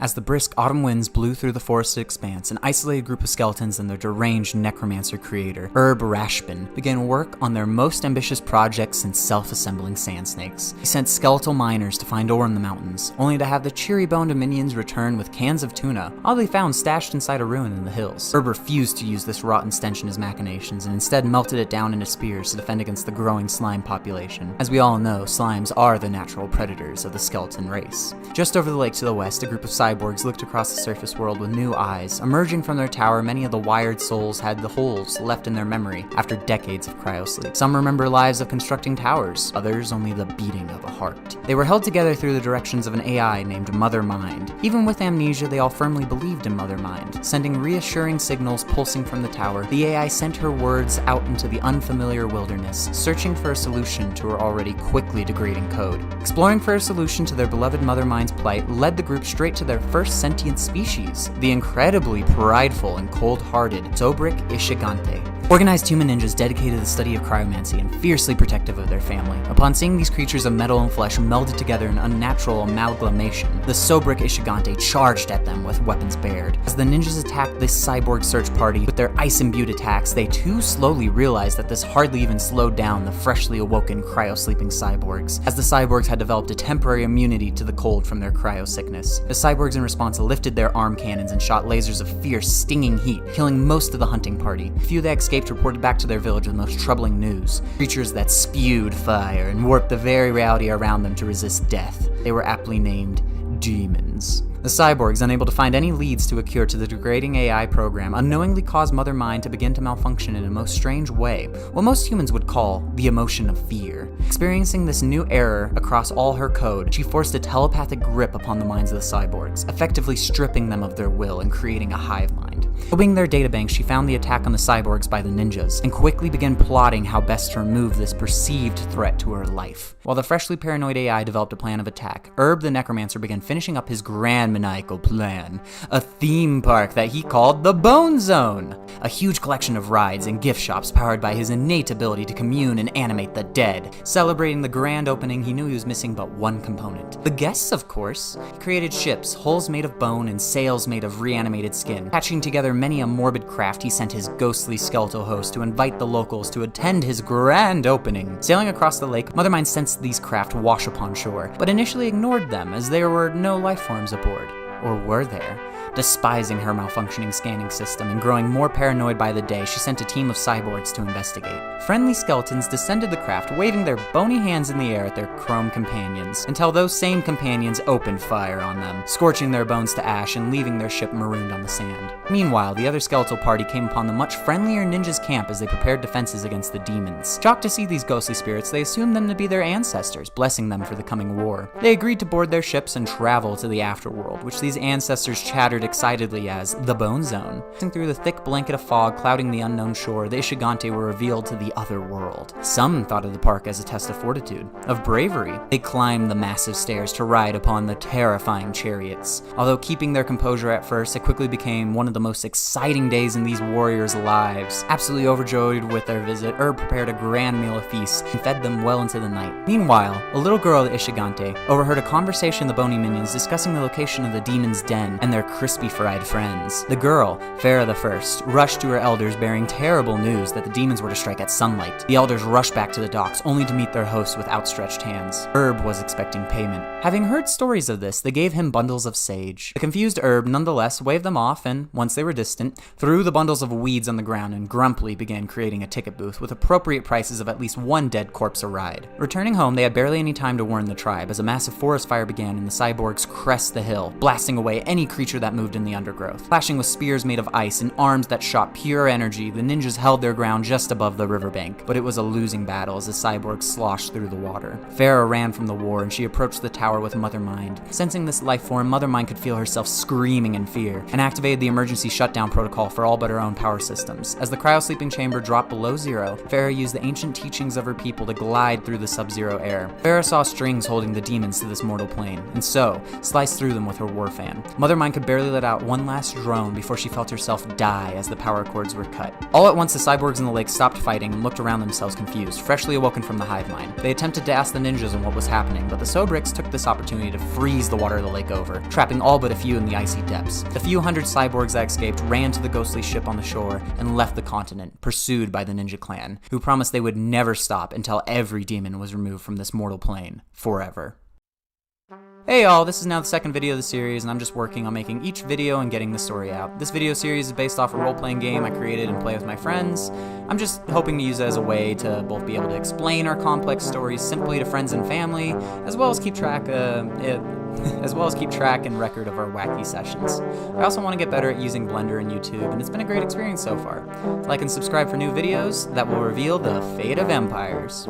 As the brisk autumn winds blew through the forested expanse, an isolated group of skeletons and their deranged necromancer creator, Herb Rashpin, began work on their most ambitious project since self-assembling sand snakes. He sent skeletal miners to find ore in the mountains, only to have the cheery-boned minions return with cans of tuna, oddly found stashed inside a ruin in the hills. Herb refused to use this rotten stench in his machinations and instead melted it down into spears to defend against the growing slime population. As we all know, slimes are the natural predators of the skeleton race. Just over the lake to the west, a group of cyborgs looked across the surface world with new eyes. Emerging from their tower, many of the wired souls had the holes left in their memory after decades of cryosleep. Some remember lives of constructing towers, others only the beating of a heart. They were held together through the directions of an AI named Mother Mind. Even with amnesia, they all firmly believed in Mother Mind. Sending reassuring signals pulsing from the tower, the AI sent her words out into the unfamiliar wilderness, searching for a solution to her already quickly degrading code. Exploring for a solution to their beloved Mother Mind's plight led the group straight to their first sentient species, the incredibly prideful and cold-hearted Sobrik Ishigante. Organized human ninjas dedicated to the study of cryomancy and fiercely protective of their family. Upon seeing these creatures of metal and flesh melded together in unnatural amalgamation, the Sobrik Ishigante charged at them with weapons bared. As the ninjas attacked this cyborg search party with their ice-imbued attacks, they too slowly realized that this hardly even slowed down the freshly awoken cryo-sleeping cyborgs, as the cyborgs had developed a temporary immunity to the cold from their cryo-sickness. The cyborgs in response lifted their arm cannons and shot lasers of fierce, stinging heat, killing most of the hunting party. Few that escaped reported back to their village with the most troubling news. Creatures that spewed fire and warped the very reality around them to resist death. They were aptly named demons. The cyborgs, unable to find any leads to a cure to the degrading AI program, unknowingly caused Mother Mind to begin to malfunction in a most strange way, what most humans would call the emotion of fear. Experiencing this new error across all her code, she forced a telepathic grip upon the minds of the cyborgs, effectively stripping them of their will and creating a hive mind. Probing their databank, she found the attack on the cyborgs by the ninjas, and quickly began plotting how best to remove this perceived threat to her life. While the freshly paranoid AI developed a plan of attack, Herb the Necromancer began finishing up his grand maniacal plan, a theme park that he called the Bone Zone, a huge collection of rides and gift shops powered by his innate ability to commune and animate the dead. Celebrating the grand opening, he knew he was missing but one component. The guests, of course. He created ships, hulls made of bone and sails made of reanimated skin. Patching together many a morbid craft, he sent his ghostly skeletal host to invite the locals to attend his grand opening. Sailing across the lake, Mother Mind sensed these craft wash upon shore, but initially ignored them as there were no life forms aboard. Or were there? Despising her malfunctioning scanning system and growing more paranoid by the day, she sent a team of cyborgs to investigate. Friendly skeletons descended the craft, waving their bony hands in the air at their chrome companions, until those same companions opened fire on them, scorching their bones to ash and leaving their ship marooned on the sand. Meanwhile, the other skeletal party came upon the much friendlier ninjas' camp as they prepared defenses against the demons. Shocked to see these ghostly spirits, they assumed them to be their ancestors, blessing them for the coming war. They agreed to board their ships and travel to the afterworld, which these ancestors chattered excitedly as the Bone Zone. Passing through the thick blanket of fog clouding the unknown shore, the Ishigante were revealed to the other world. Some thought of the park as a test of fortitude, of bravery. They climbed the massive stairs to ride upon the terrifying chariots. Although keeping their composure at first, it quickly became one of the most exciting days in these warriors' lives. Absolutely overjoyed with their visit, Herb prepared a grand meal of feast and fed them well into the night. Meanwhile, a little girl at Ishigante overheard a conversation of the bony minions discussing the location of the demon's den and their crispy fried friends. The girl, Farah the First, rushed to her elders bearing terrible news that the demons were to strike at sunlight. The elders rushed back to the docks, only to meet their hosts with outstretched hands. Herb was expecting payment. Having heard stories of this, they gave him bundles of sage. The confused Herb nonetheless waved them off and, once they were distant, threw the bundles of weeds on the ground and grumpily began creating a ticket booth with appropriate prices of at least one dead corpse a ride. Returning home, they had barely any time to warn the tribe as a massive forest fire began and the cyborgs crest the hill, blasting away any creature that moved in the undergrowth. Flashing with spears made of ice and arms that shot pure energy, the ninjas held their ground just above the riverbank, but it was a losing battle as the cyborgs sloshed through the water. Farah ran from the war and she approached the tower with Mother Mind. Sensing this life form, Mother Mind could feel herself screaming in fear and activated the emergency shutdown protocol for all but her own power systems. As the cryo-sleeping chamber dropped below zero, Farah used the ancient teachings of her people to glide through the sub-zero air. Farah saw strings holding the demons to this mortal plane, and so sliced through them with her war fan. Mother Mind could barely let out one last drone before she felt herself die as the power cords were cut. All at once, the cyborgs in the lake stopped fighting and looked around themselves confused, freshly awoken from the hive mind. They attempted to ask the ninjas on what was happening, but the Sobriks took this opportunity to freeze the water of the lake over, trapping all but a few in the icy depths. The few hundred cyborgs that escaped ran to the ghostly ship on the shore and left the continent, pursued by the ninja clan, who promised they would never stop until every demon was removed from this mortal plane, forever. Hey y'all, this is now the second video of the series, and I'm just working on making each video and getting the story out. This video series is based off a role-playing game I created and play with my friends. I'm just hoping to use it as a way to both be able to explain our complex stories simply to friends and family, as well as keep track and record of our wacky sessions. I also want to get better at using Blender and YouTube, and it's been a great experience so far. Like and subscribe for new videos that will reveal the fate of empires.